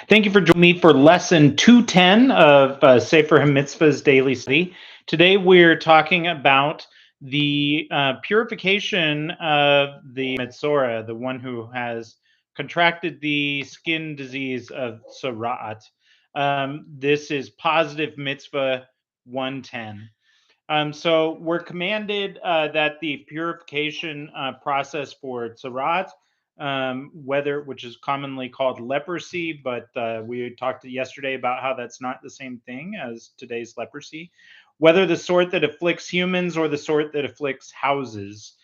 Thank you for joining me for lesson 210 of Sefer HaMitzvos Daily Study. Today we're talking about the purification of the metzora, the one who has contracted the skin disease of tzara'at. This is positive mitzvah 110. So we're commanded that the purification process for tzaraat, whether which is commonly called leprosy, but we talked yesterday about how that's not the same thing as today's leprosy. Whether the sort that afflicts humans or the sort that afflicts houses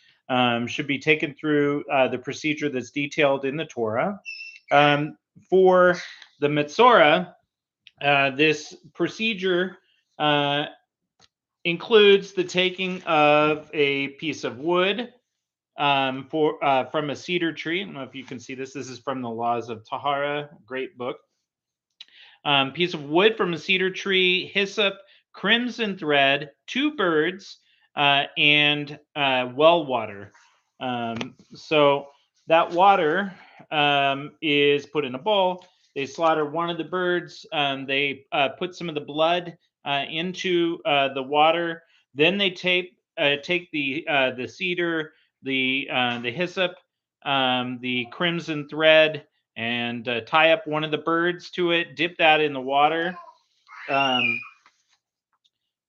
should be taken through the procedure that's detailed in the Torah. For the metzora, this procedure includes the taking of a piece of wood from a cedar tree. I don't know if you can see this. This is from the Laws of Tahara, great book. Piece of wood from a cedar tree, hyssop, crimson thread, two birds, and well water. So that water is put in a bowl. They slaughter one of the birds. They put some of the blood into the water. Then they take the cedar, the hyssop, the crimson thread, and tie up one of the birds to it. Dip that in the water.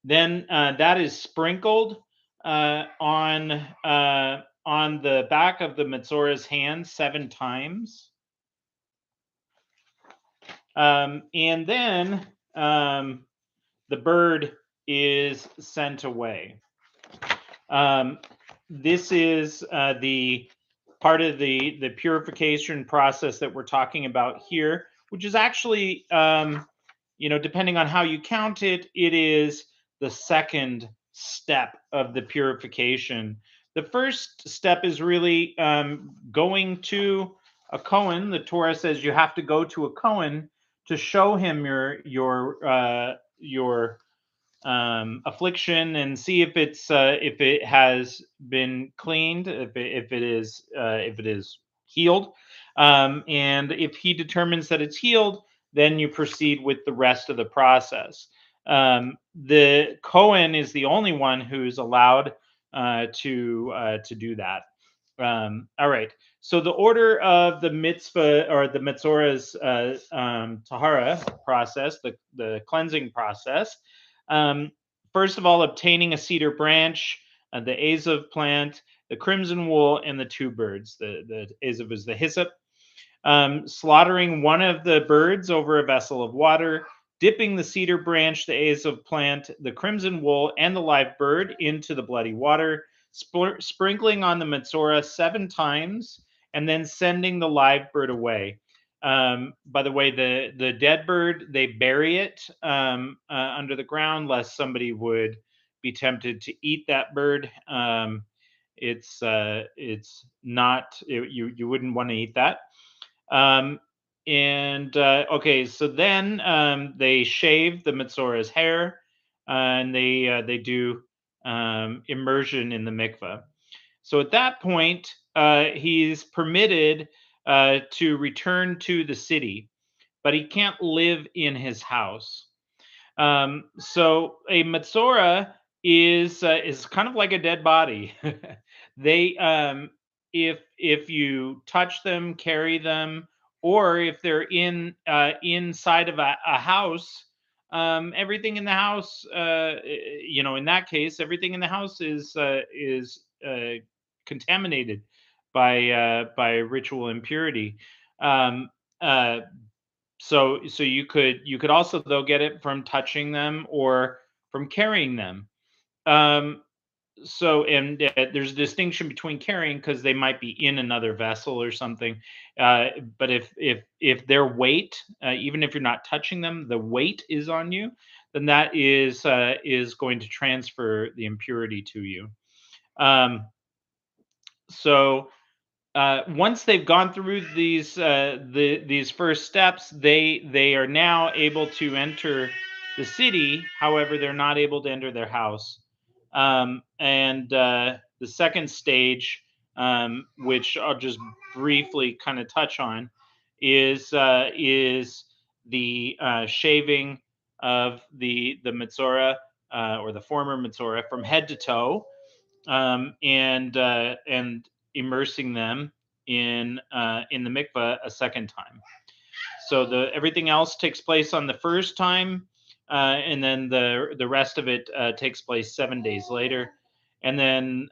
Then that is sprinkled on the back of the metzora's hand 7 times. And then the bird is sent away. This is the part of the purification process that we're talking about here, which is actually, depending on how you count it, it is the second step of the purification. The first step is really going to a Kohen. The Torah says you have to go to a Kohen to show him your affliction and see if it has been cleaned, if it is healed, and if he determines that it's healed, then you proceed with the rest of the process. The Kohen is the only one who's allowed to do that. All right. So the order of the mitzvah or the metzora's tahara process, the cleansing process. First of all, obtaining a cedar branch, the azav plant, the crimson wool, and the two birds. The azav is the hyssop. Slaughtering one of the birds over a vessel of water, dipping the cedar branch, the azav plant, the crimson wool, and the live bird into the bloody water, sprinkling on the metzora 7 times, and then sending the live bird away. By the way, the dead bird, they bury it under the ground, lest somebody would be tempted to eat that bird. It's not you wouldn't want to eat that. Okay, so then they shave the metzora's hair, and they do immersion in the mikveh. So at that point, he's permitted to return to the city, but he can't live in his house. So a metzora is kind of like a dead body. They if you touch them, carry them, or if they're inside of a house, everything in the house, in that case, everything in the house is contaminated by ritual impurity. Um, uh, so you could also though get it from touching them or from carrying them. Um, there's a distinction between carrying because they might be in another vessel or something. But if their weight, even if you're not touching them, the weight is on you, then that is going to transfer the impurity to you. So once they've gone through these first steps, they are now able to enter the city. However, they're not able to enter their house. And the second stage, which I'll just briefly kind of touch on, is the shaving of the metzora, or the former metzora, from head to toe, and immersing them in the mikvah a second time. So the everything else takes place on the first time, and then the rest of it takes place 7 days later. And then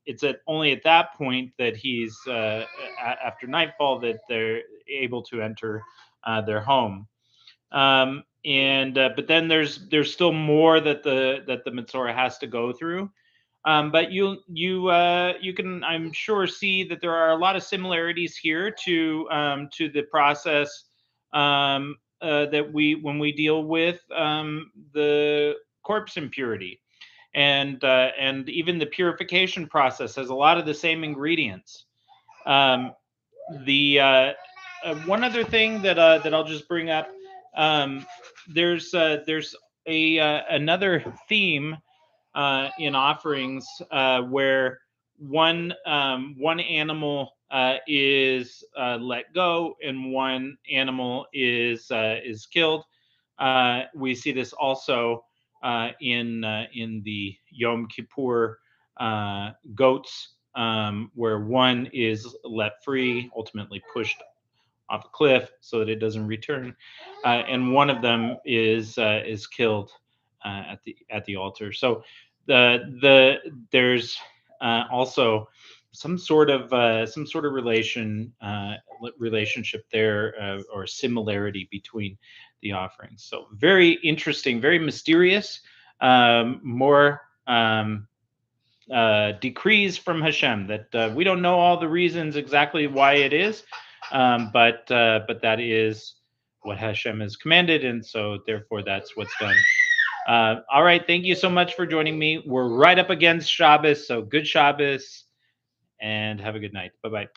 it's only at that point that he's after nightfall that they're able to enter their home. And But then there's still more that the metzora has to go through. But you can, I'm sure, see that there are a lot of similarities here to the process that we when we deal with the corpse impurity, and even the purification process has a lot of the same ingredients. Um, the One other thing that I'll just bring up, um, there's a another theme in offerings where one animal is let go and one animal is killed. We see this also in the Yom Kippur goats, where one is let free, ultimately pushed off a cliff so that it doesn't return, and one of them is killed at the altar. So the there's also some sort of relationship there, or similarity between the offerings. So very interesting, very mysterious, more decrees from Hashem that we don't know all the reasons exactly why it is, but that is what Hashem has commanded, and so therefore that's what's done. All right, thank you so much for joining me. We're right up against Shabbos, so good Shabbos, and have a good night. Bye bye.